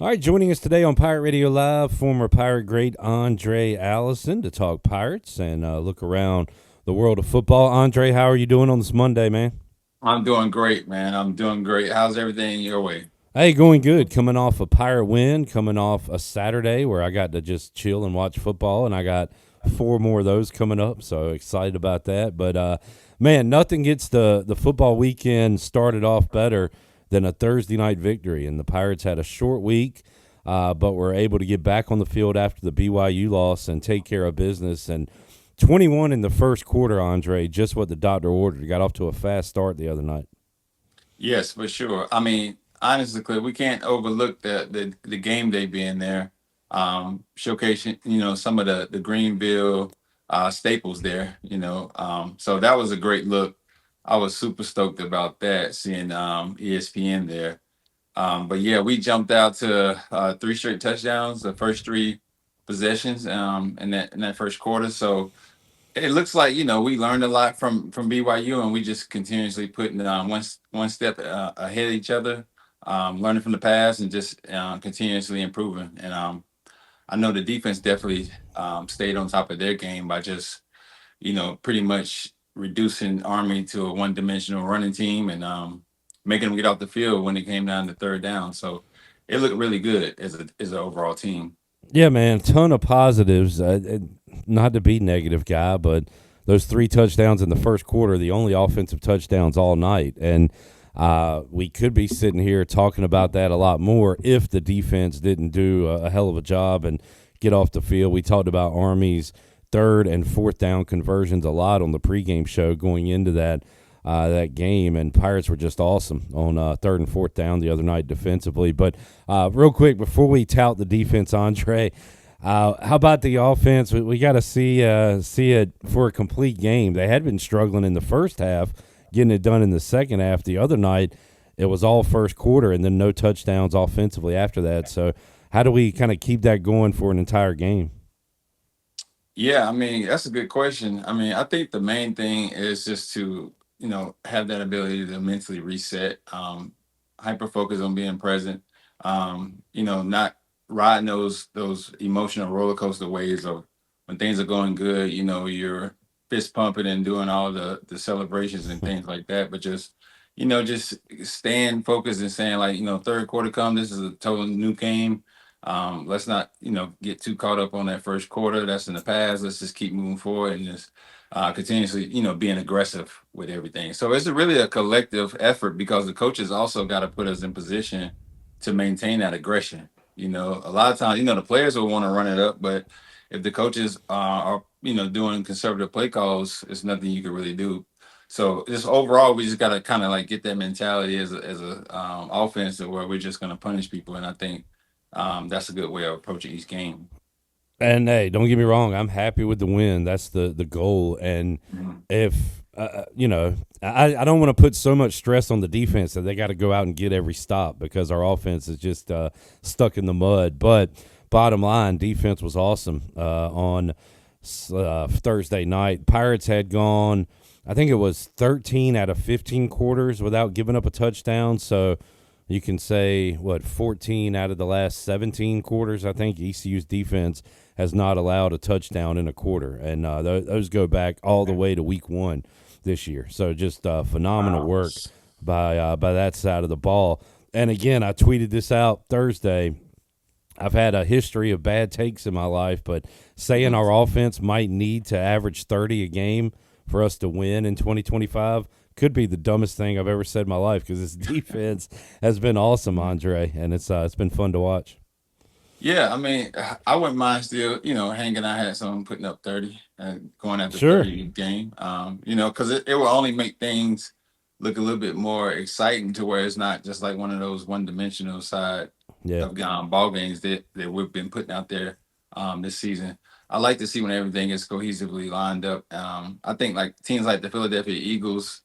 All right, joining us today on Pirate Radio Live, former Pirate great Aundrae Allison to talk Pirates and look around the world of football. Aundrae, how are you doing on this Monday, man? I'm doing great, man. I'm doing great. How's everything your way? Hey, going good. Coming off a Pirate win, coming off a Saturday where I got to just chill and watch football, and I got four more of those coming up, so excited about that. But man, nothing gets the football weekend started off better than a Thursday night victory, and the Pirates had a short week, but were able to get back on the field after the BYU loss and take care of business. And 21 in the first quarter, Aundrae, just what the doctor ordered. Got off to a fast start the other night. Yes, for sure. I mean, honestly, Cliff, we can't overlook the game day being there, showcasing some of the Greenville staples there. So that was a great look. I was super stoked about that, seeing ESPN there. But yeah, we jumped out to three straight touchdowns, the first three possessions in that first quarter. So it looks like we learned a lot from BYU, and we just continuously putting one step ahead of each other, learning from the past, and just continuously improving. And I know the defense definitely stayed on top of their game by just pretty much reducing Army to a one-dimensional running team and making them get off the field when it came down to third down. So it looked really good as an overall team. Yeah, man, ton of positives. Not to be negative guy, but those three touchdowns in the first quarter, the only offensive touchdowns all night, and we could be sitting here talking about that a lot more if the defense didn't do a hell of a job and get off the field. We talked about Army's third and fourth down conversions a lot on the pregame show going into that game, and Pirates were just awesome on third and fourth down the other night defensively. But real quick, before we tout the defense, Aundrae, how about the offense? We got to see it for a complete game. They had been struggling in the first half, getting it done in the second half. The other night, it was all first quarter and then no touchdowns offensively after that. So how do we kind of keep that going for an entire game? Yeah, I mean, that's a good question. I mean, I think the main thing is just to, have that ability to mentally reset, hyper focus on being present, not riding those emotional roller coaster waves of when things are going good, you're fist pumping and doing all the celebrations and things like that, but just staying focused and saying like, third quarter come, this is a total new game. Let's not, get too caught up on that first quarter. That's in the past. Let's just keep moving forward and just continuously, being aggressive with everything. So it's really a collective effort because the coaches also got to put us in position to maintain that aggression. A lot of times, the players will want to run it up, but if the coaches are, doing conservative play calls, it's nothing you can really do. So just overall, we just got to kind of like get that mentality as a offense to where we're just going to punish people. And I think that's a good way of approaching each game. And hey, don't get me wrong, I'm happy with the win. That's the goal. And Mhm. if I don't want to put so much stress on the defense that they got to go out and get every stop because our offense is just stuck in the mud. But bottom line, defense was awesome on Thursday night. Pirates had gone, I think it was 13 out of 15 quarters without giving up a touchdown. So you can say, 14 out of the last 17 quarters, I think ECU's defense has not allowed a touchdown in a quarter. And those go back all the way to week one this year. So just phenomenal Wow. work by that side of the ball. And again, I tweeted this out Thursday. I've had a history of bad takes in my life, but saying Mhm. our offense might need to average 30 a game for us to win in 2025 could be the dumbest thing I've ever said in my life because this defense has been awesome, Andre, and it's been fun to watch. Yeah, I mean, I wouldn't mind still, hanging. I had someone putting up 30 and going after Sure. 30 game, because it will only make things look a little bit more exciting to where it's not just like one of those one dimensional side Yeah. of ball games that we've been putting out there this season. I like to see when everything is cohesively lined up. I think like teams like the Philadelphia Eagles,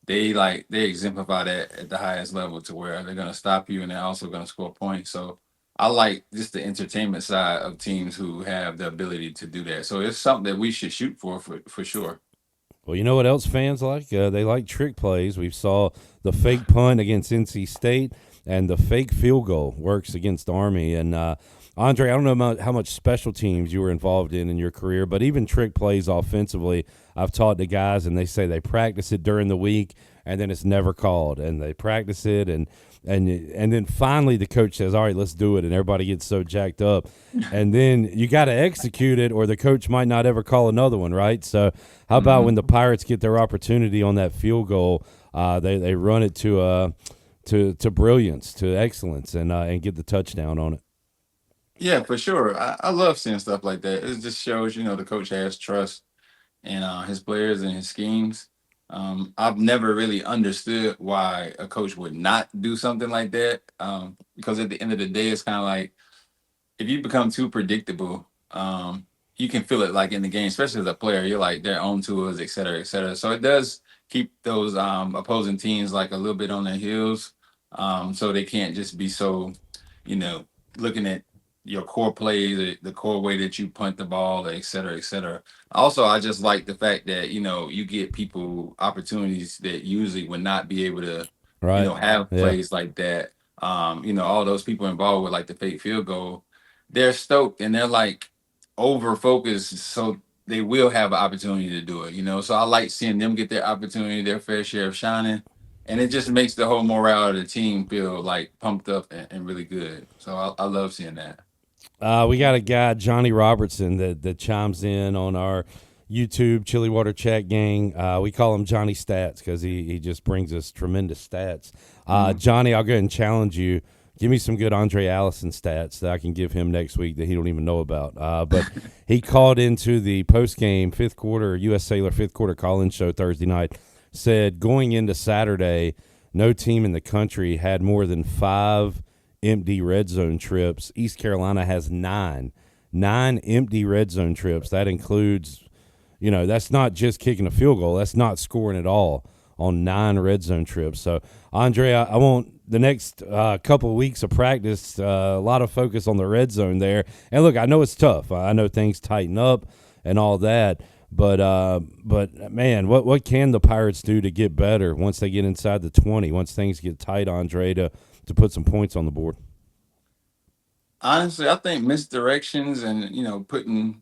they exemplify that at the highest level to where they're gonna stop you and they're also gonna score points. So I like just the entertainment side of teams who have the ability to do that. So it's something that we should shoot for sure. Well, you know what else fans like? They like trick plays. We saw the fake punt against NC State. and the fake field goal works against Army. And Aundrae, I don't know how much special teams you were involved in your career, but even trick plays offensively, I've taught the guys, and they say they practice it during the week, and then it's never called, and they practice it, and then finally the coach says, all right, let's do it, and everybody gets so jacked up, and then you got to execute it, or the coach might not ever call another one, right? So how about when the Pirates get their opportunity on that field goal, they run it to brilliance, to excellence, and get the touchdown on it. Yeah, for sure. I love seeing stuff like that. It just shows, the coach has trust in his players and his schemes. I've never really understood why a coach would not do something like that. Because at the end of the day, it's kind of like if you become too predictable, you can feel it like in the game, especially as a player. You're like their own tools, et cetera, et cetera. So it does keep those opposing teams like a little bit on their heels, so they can't just be so, you know, looking at your core plays, the core way that you punt the ball, et cetera, et cetera. Also, I just like the fact that you get people opportunities that usually would not be able to, Right. have Yeah. plays like that. All those people involved with like the fake field goal, they're stoked and they're like over focused, so they will have an opportunity to do it. So I like seeing them get their opportunity, their fair share of shining, and it just makes the whole morale of the team feel like pumped up and really good. So I love seeing that. We got a guy, Johnny Robertson, that chimes in on our YouTube Chili Water Chat gang. We call him Johnny Stats because he just brings us tremendous stats. Johnny, I'll go ahead and challenge you. Give me some good Aundrae Allison stats that I can give him next week that he don't even know about. But he called into the post-game fifth quarter U.S. Sailor fifth quarter call-in show Thursday night, said going into Saturday, no team in the country had more than 5 empty red zone trips. East Carolina has 9 empty red zone trips. That includes, that's not just kicking a field goal. That's not scoring at all on 9 red zone trips. So, Aundrae, I want the next couple of weeks of practice, a lot of focus on the red zone there. And look, I know it's tough. I know things tighten up and all that. But man, what can the Pirates do to get better once they get inside the 20? Once things get tight, Aundrae, to put some points on the board? Honestly, I think misdirections and putting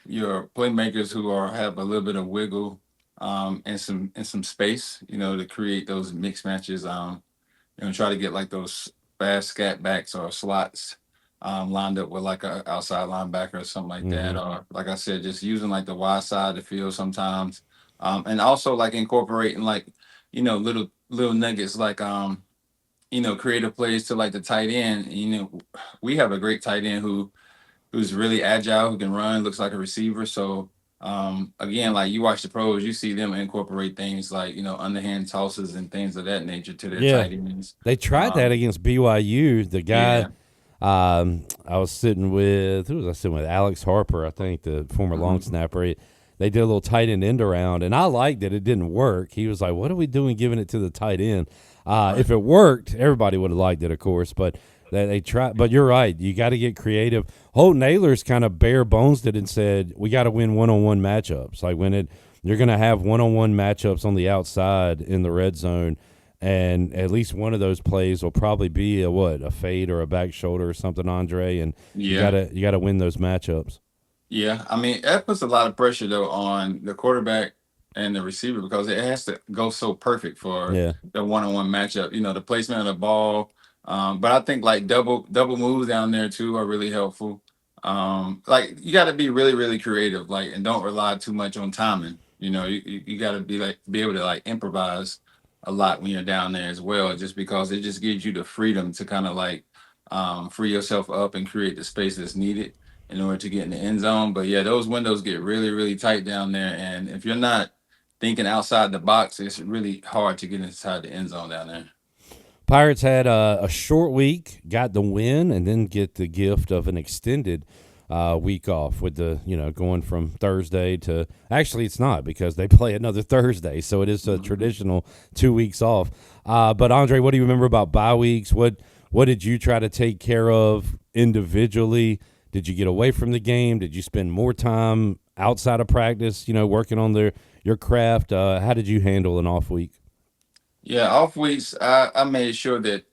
your playmakers who have a little bit of wiggle and some space, to create those mixed matches. Try to get like those fast scat backs or slots lined up with like a outside linebacker or something like that. Or like I said, just using like the wide side of the field sometimes. And also like incorporating like, little nuggets like creative plays to like the tight end. We have a great tight end who's really agile, who can run, looks like a receiver. So again, like you watch the pros, you see them incorporate things like underhand tosses and things of that nature to their Yeah, tight ends. they tried that against BYU. The guy Yeah. I was sitting with, who was I sitting with? Alex Harper, I think, the former long snapper. They did a little tight end around, and I liked it. It didn't work. He was like, "What are we doing giving it to the tight end?" If it worked, everybody would have liked it, of course. But they tried. But you're right. You got to get creative. Holt Naylor's kind of bare bones it and said, "We got to win one-on-one matchups. Like you're going to have one-on-one matchups on the outside in the red zone." And at least one of those plays will probably be a fade or a back shoulder or something, Aundrae. And Yeah. you gotta win those matchups. Yeah. I mean, that puts a lot of pressure though on the quarterback and the receiver because it has to go so perfect for Yeah, the one-on-one matchup. The placement of the ball. But I think like double moves down there too are really helpful. Like you got to be really really creative, like, and don't rely too much on timing. You got to be able to like improvise a lot when you're down there as well, just because it just gives you the freedom to kind of like free yourself up and create the space that's needed in order to get in the end zone. But yeah, those windows get really, really tight down there. And if you're not thinking outside the box, it's really hard to get inside the end zone down there. Pirates had a short week, got the win, and then get the gift of an extended week off with the going from Thursday to it's not because they play another Thursday, so it is a traditional 2 weeks off. But Aundrae, what do you remember about bye weeks? What did you try to take care of individually? Did you get away from the game? Did you spend more time outside of practice? Working on your craft. How did you handle an off week? Yeah, off weeks, I made sure that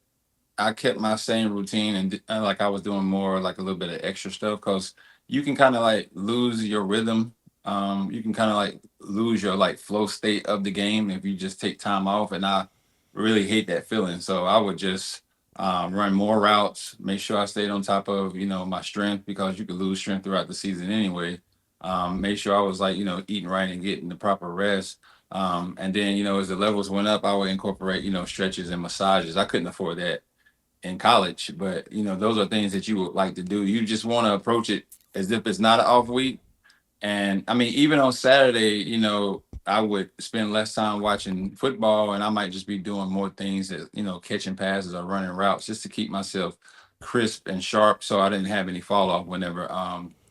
I kept my same routine and like I was doing more like a little bit of extra stuff because you can kind of like lose your rhythm. You can kind of like lose your like flow state of the game if you just take time off. And I really hate that feeling. So I would just run more routes, make sure I stayed on top of, my strength because you could lose strength throughout the season anyway. Make sure I was like, eating right and getting the proper rest. And then, as the levels went up, I would incorporate, stretches and massages. I couldn't afford that in college, but those are things that you would like to do. You just want to approach it as if it's not an off week. And I mean, even on Saturday, I would spend less time watching football and I might just be doing more things that, catching passes or running routes just to keep myself crisp and sharp so I didn't have any fall off whenever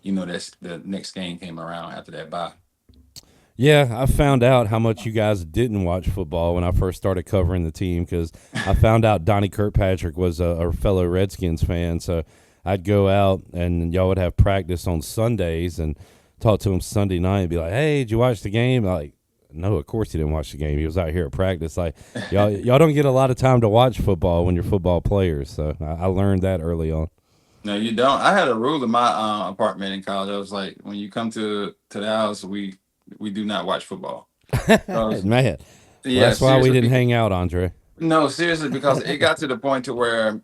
that's the next game came around after that bye. Yeah, I found out how much you guys didn't watch football when I first started covering the team because I found out Donnie Kirkpatrick was a fellow Redskins fan. So I'd go out and y'all would have practice on Sundays and talk to him Sunday night and be like, "Hey, did you watch the game?" Like, no, of course he didn't watch the game. He was out here at practice. Like, y'all don't get a lot of time to watch football when you're football players. So I learned that early on. No, you don't. I had a rule in my apartment in college. I was like, when you come to the house, we do not watch football. Because Man, well, yeah, that's why we seriously. didn't hang out, Andre. No, seriously, because it got to the point to where,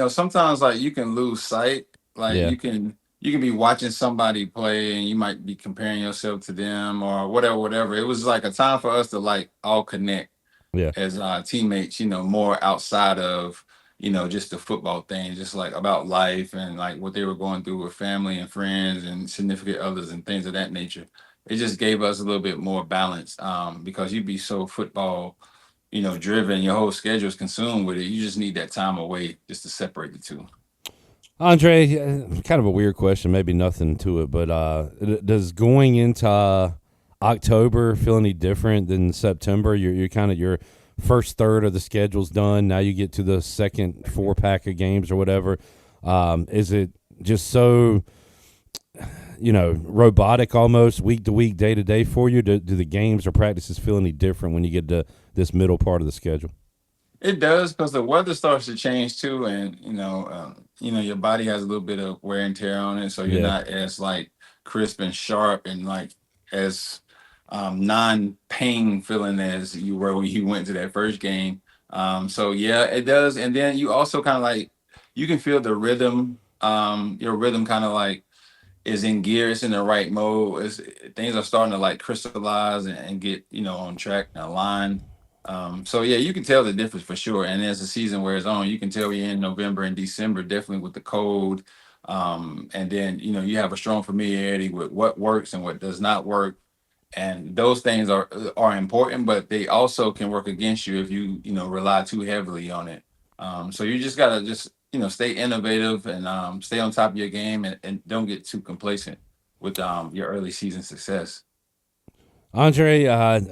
sometimes like you can lose sight. Like Yeah, you can be watching somebody play and you might be comparing yourself to them or whatever. It was like a time for us to like all connect yeah. as teammates, more outside of, just the football thing, just like about life and like what they were going through with family and friends and significant others and things of that nature. It just gave us a little bit more balance because you'd be so football, driven, your whole schedule is consumed with it. You just need that time away just to separate the two. Andre, kind of a weird question, maybe nothing to it, but does going into October feel any different than September? You're kind of your first third of the schedule's done. Now you get to the second four pack of games or whatever. Is it just so robotic almost week to week, day to day for you? Do the games or practices feel any different when you get to this middle part of the schedule? It does because the weather starts to change too, and your body has a little bit of wear and tear on it, so you're Yeah, not as like crisp and sharp and like as non-pain feeling as you were when you went to that first game. So yeah, it does, and then you also kind of like you can feel the rhythm. Your rhythm kind of like is in gear, it's in the right mode. Things are starting to like crystallize and get on track and aligned. So yeah, you can tell the difference for sure. And as the season wears on, you can tell you're in November and December, definitely with the cold. And then you have a strong familiarity with what works and what does not work. And those things are important, but they also can work against you if you rely too heavily on it. So you just gotta just stay innovative and stay on top of your game and don't get too complacent with your early season success. Andre,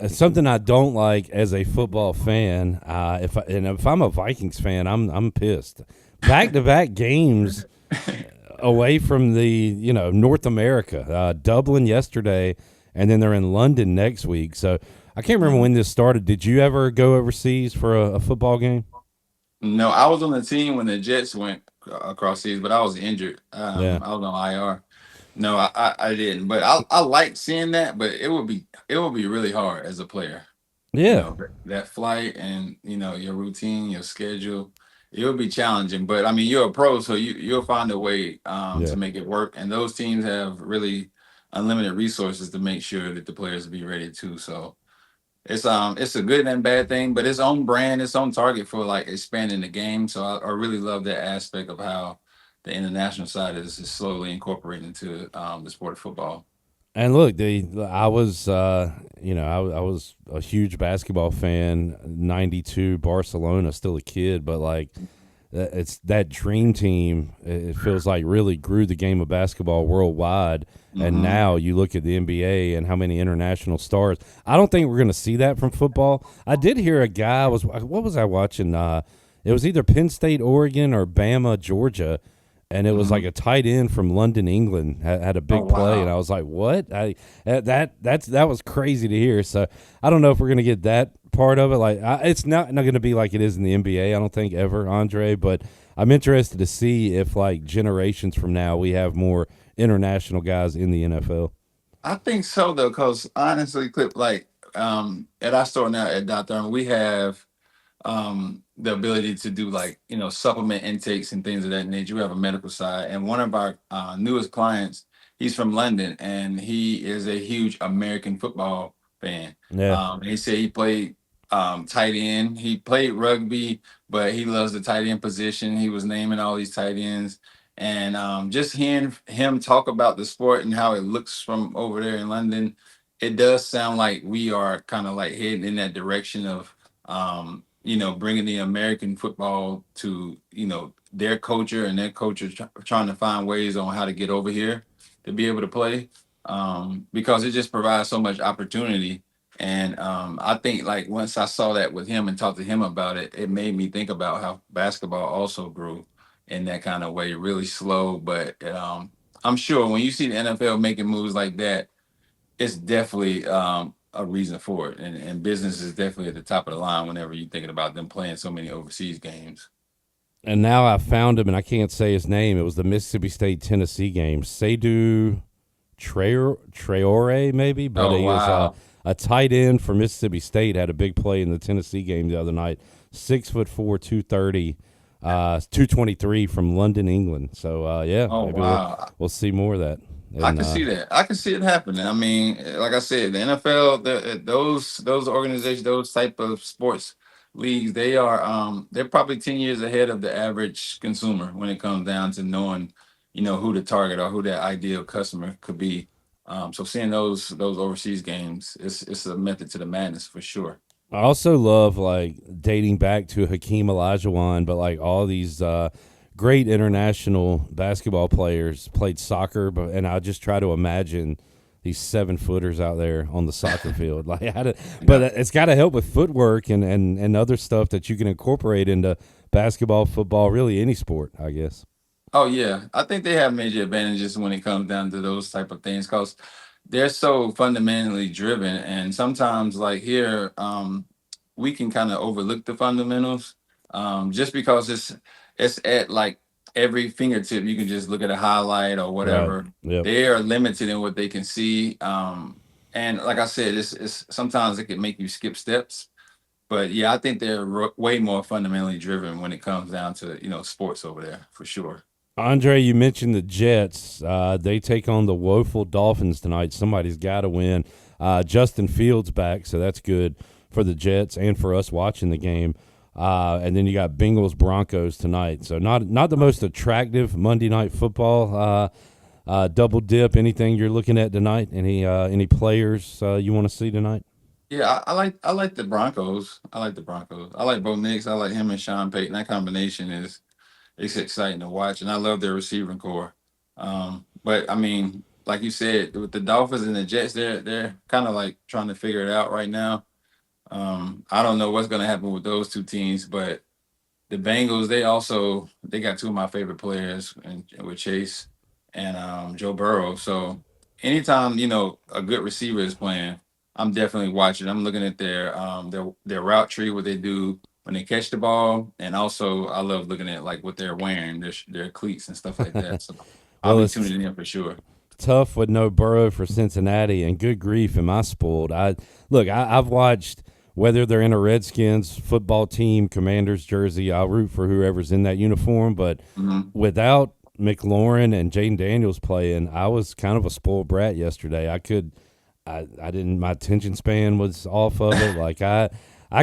something I don't like as a football fan. If I'm a Vikings fan, I'm pissed. Back to back games away from the North America. Dublin yesterday, and then they're in London next week. So I can't remember when this started. Did you ever go overseas for a football game? No, I was on the team when the Jets went across seas, but I was injured. Yeah, I was on IR. No, I didn't. But I like seeing that, but it would be really hard as a player. yeah, That flight and your routine, your schedule, it would be challenging. But I mean, you're a pro, so you'll find a way yeah. to make it work. And those teams have really unlimited resources to make sure that the players will be ready too. So it's a good and bad thing, but its own brand, its own target for like expanding the game. So I really love that aspect of how the international side is slowly incorporating into the sport of football. And look, I was, I was a huge basketball fan. '92 Barcelona, still a kid, but like, it's that dream team. It feels like really grew the game of basketball worldwide. And Hmm. now you look at the NBA and how many international stars. I don't think we're going to see that from football. I did hear a guy was what was I watching? It was either Penn State, Oregon, or Bama, Georgia. and it was like Hmm. a tight end from London, England, had a Oh big play, and I wow. was like, "What?" That was crazy to hear. So I don't know if we're gonna get that part of it. Like, it's not gonna be like it is in the NBA. I don't think ever, Andre. But I'm interested to see if like generations from now we have more international guys in the NFL. I think so though, because honestly, Clip, like at our store now at Dr. We have the ability to do like supplement intakes and things of that nature. We have a medical side, and one of our newest clients, he's from London, and he is a huge American football fan. Yeah, He said he played tight end. He played rugby, but he loves the tight end position. He was naming all these tight ends. And just hearing him talk about the sport and how it looks from over there in London, it does sound like we are kind of like heading in that direction of bringing the American football to, their culture, and their culture trying to find ways on how to get over here to be able to play, because it just provides so much opportunity. And I think like once I saw that with him and talked to him about it, it made me think about how basketball also grew in that kind of way, really slow. But I'm sure when you see the NFL making moves like that, it's definitely a reason for it, and business is definitely at the top of the line whenever you're thinking about them playing so many overseas games. and now I found him, and I can't say his name. It was the Mississippi State Tennessee game. Seydou Traore, maybe, but Oh he was wow. a tight end for Mississippi State. Had a big play in the Tennessee game the other night. 6'4", 230, 223 from London, England. So yeah, Oh maybe we'll wow. we'll see more of that. I And can see that. I can see it happening. I mean, like I said, the NFL, those organizations, those type of sports leagues, they're probably 10 years ahead of the average consumer when it comes down to knowing, who to target or who that ideal customer could be. So seeing those overseas games, it's a method to the madness for sure. I also love like dating back to Hakeem Olajuwon, but like all these great international basketball players played soccer, but and I just try to imagine these 7-footers out there on the soccer field. Like, but Yeah. it's got to help with footwork and other stuff that you can incorporate into basketball, football, really any sport, I guess. Oh yeah, I think they have major advantages when it comes down to those type of things because they're so fundamentally driven, and sometimes like here, we can kind of overlook the fundamentals, just because it's at like every fingertip. You can just look at a highlight or Right. whatever. Yep. They are limited in what they can see, and like I said, it's sometimes it can make you skip steps. But yeah, I think they're way more fundamentally driven when it comes down to sports over there for sure. Andre, you mentioned the Jets. They take on the woeful Dolphins tonight. Somebody's got to win. Justin Fields back, so that's good for the Jets and for us watching the game. And then you got Bengals Broncos tonight. So not the most attractive Monday night football. Double dip. Anything you're looking at tonight? Any players you want to see tonight? Yeah, I like the Broncos. I like the Broncos. I like Bo Nix. I like him and Sean Payton. That combination is it's exciting to watch, and I love their receiving core. But I mean, like you said, with the Dolphins and the Jets, they're kind of like trying to figure it out right now. I don't know what's going to happen with those two teams, but the Bengals, they got two of my favorite players, and with Chase and Joe Burrow. So anytime a good receiver is playing, I'm definitely watching. I'm looking at their route tree, what they do when they catch the ball, and also I love looking at like what they're wearing, their cleats and stuff like that. So I'll Well, be it's tuning in for sure. tough with no Burrow for Cincinnati, and good grief, am I spoiled? I've watched whether they're in a Redskins football team, Commanders jersey. I'll root for whoever's in that uniform, but Mhm. without McLaurin and Jaden Daniels playing, I was kind of a spoiled brat yesterday. I didn't. My attention span was off of it. Like I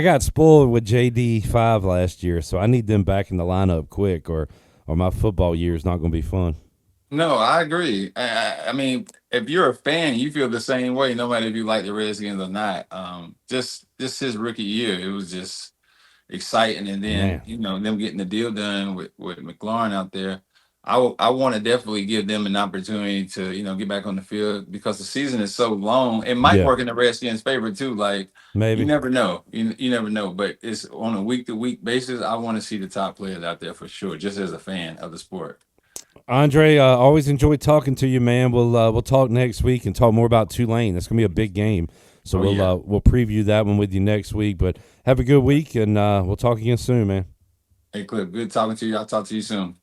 got spoiled with JD5 last year, so I need them back in the lineup quick, or my football year is not going to be fun. No, I agree. I mean, if you're a fan, you feel the same way, no matter if you like the Redskins or not. Just his rookie year, it was just exciting, and then Man, them getting the deal done with McLaurin out there. I want to definitely give them an opportunity to get back on the field because the season is so long. It might yeah, work in the Redskins' favor too. Like you maybe. never know, you never know. But it's on a week to week basis. I want to see the top players out there for sure, just as a fan of the sport. Andre, always enjoy talking to you, man. We'll talk next week and talk more about Tulane. That's gonna be a big game, so Oh yeah. we'll preview that one with you next week. But have a good week, and we'll talk again soon, man. Hey, Cliff, good talking to you. I'll talk to you soon.